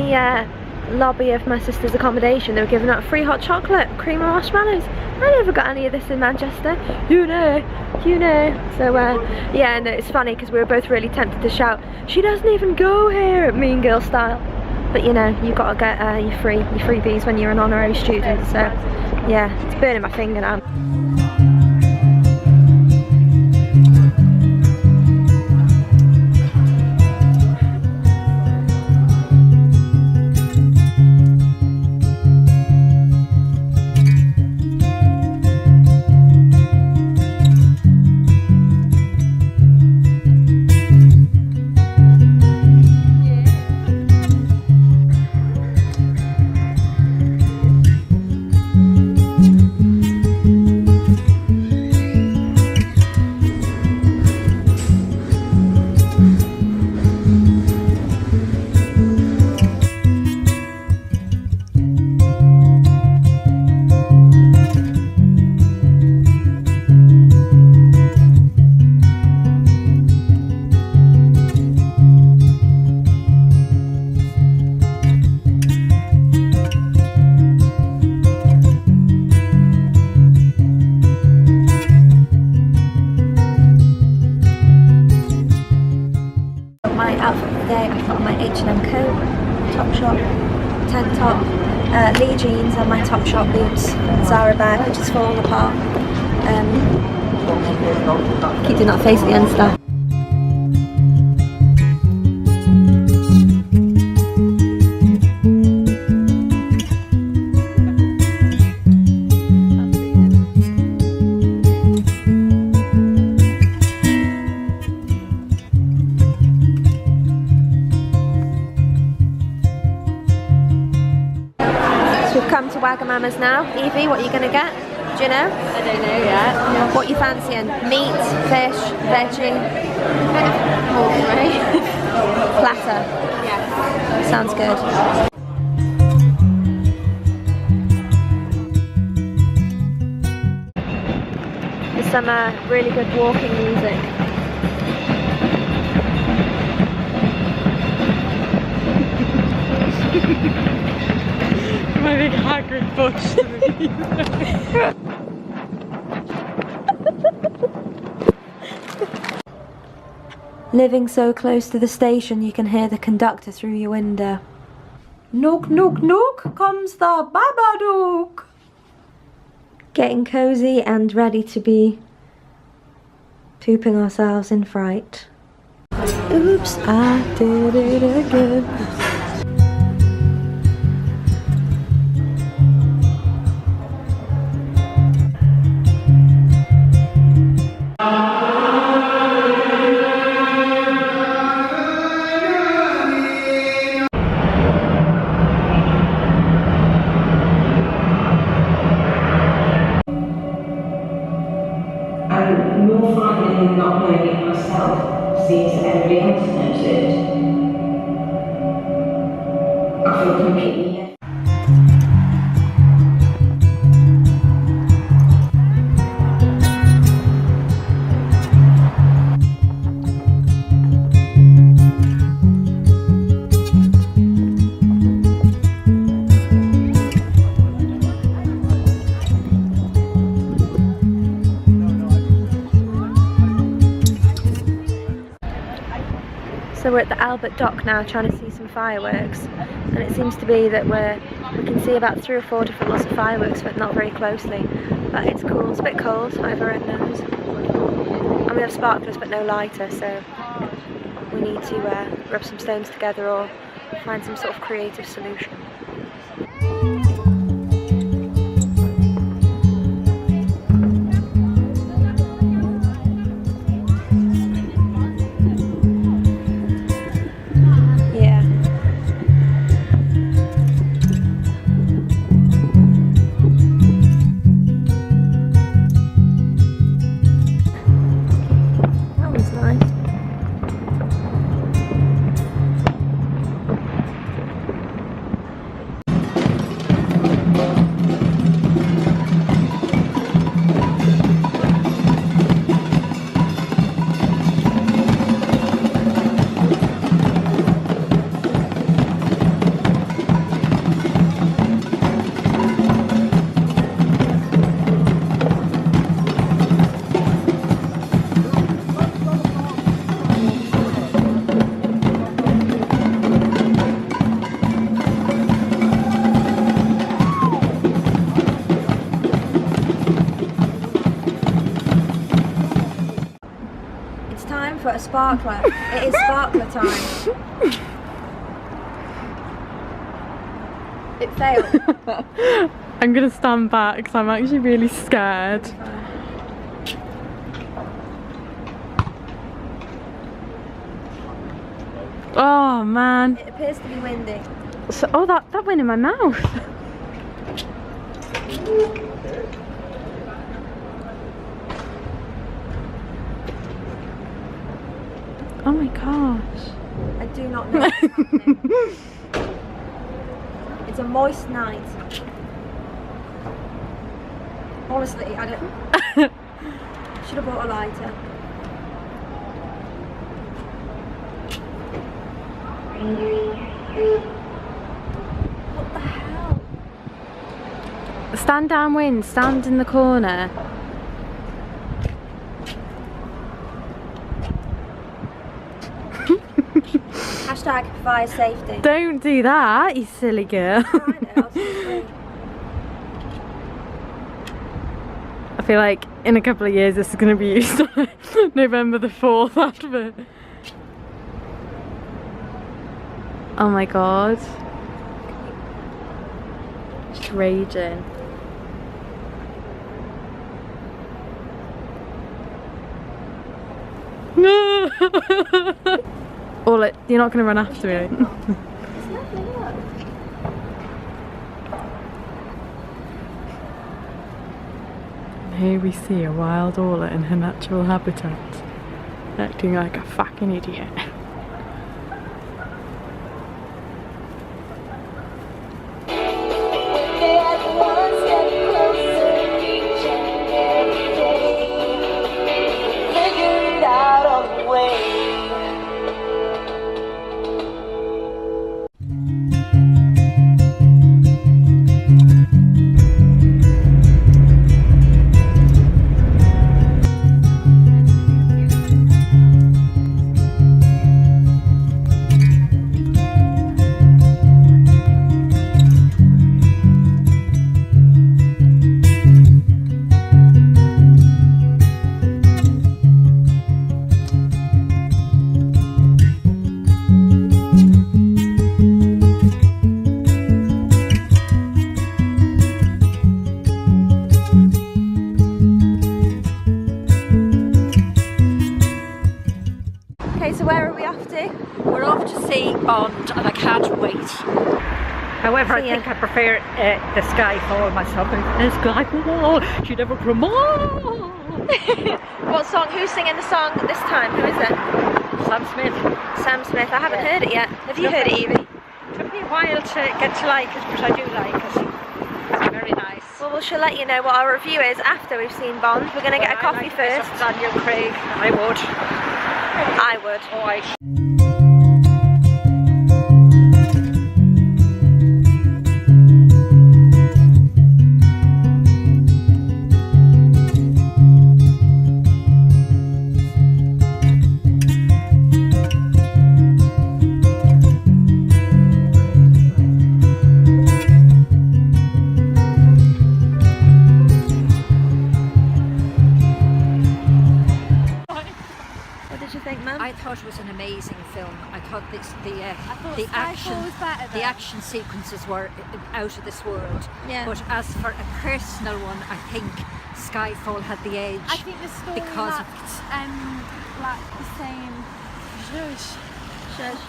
the lobby of my sister's accommodation, they were giving out free hot chocolate, cream and marshmallows. I never got any of this in Manchester. You know. So yeah, and it's funny because we were both really tempted to shout, "She doesn't even go here," at Mean Girl style. But you know, you've got to get your freebies when you're an honorary student. So yeah, it's burning my finger now. H&M coat, Topshop tank top, Lee jeans and my Topshop boots, Zara bag which is falling apart. Keep doing that face at the end stuff. Come to Wagamama's now. Evie, what are you going to get? Do you know? I don't know yet. What are you fancying? Meat, fish, veggie? Bit of pork, right? Platter? Yeah. Sounds good. There's some really good walking music. My big Hagrid bush. Living so close to the station you can hear the conductor through your window. Knock, knock, knock comes the Babadook. Getting cozy and ready to be pooping ourselves in fright. Oops, I did it again. More frightening than not knowing it myself, seeing as everybody else knows it. I feel completely. So we're at the Albert Dock now trying to see some fireworks, and it seems to be that we can see about 3 or 4 different lots of fireworks but not very closely, but it's cool. It's a bit cold, everyone knows, and we have sparklers but no lighter, so we need to rub some stones together or find some sort of creative solution. time for a sparkler. It is sparkler time. It failed. I'm gonna stand back because I'm actually really scared. Oh man. It appears to be windy. So, oh, that went in my mouth. Oh my gosh. I do not know what's happening. It's a moist night. Honestly, I don't... Should have bought a lighter. What the hell? Stand downwind, stand in the corner. Hashtag fire safety. Don't do that, you silly girl. Oh, I know, I'll see you. I feel like in a couple of years this is going to be used on November the 4th advert. Oh my god. Just raging. No! Orlagh, you're not going to run after me. It's lovely, look. Here we see a wild Orlagh in her natural habitat, acting like a fucking idiot. We're off to see Bond and I can't wait. However, I think I prefer the Skyfall myself. The Skyfall, she never promote. What song? Who's singing the song this time? Who is it? Sam Smith. Sam Smith. I haven't heard it yet. Have you heard it, Evie? It took me a while to get to like it, but I do like it. It's very nice. Well, we shall let you know what our review is after we've seen Bond. We're going to get a coffee first. Daniel Craig, I would. I would. Oh, I I thought it was an amazing film. I thought the action sequences were out of this world. Yeah. But as for a personal one, I think Skyfall had the edge. I think the story because lacked, like the same. Shush. Shush.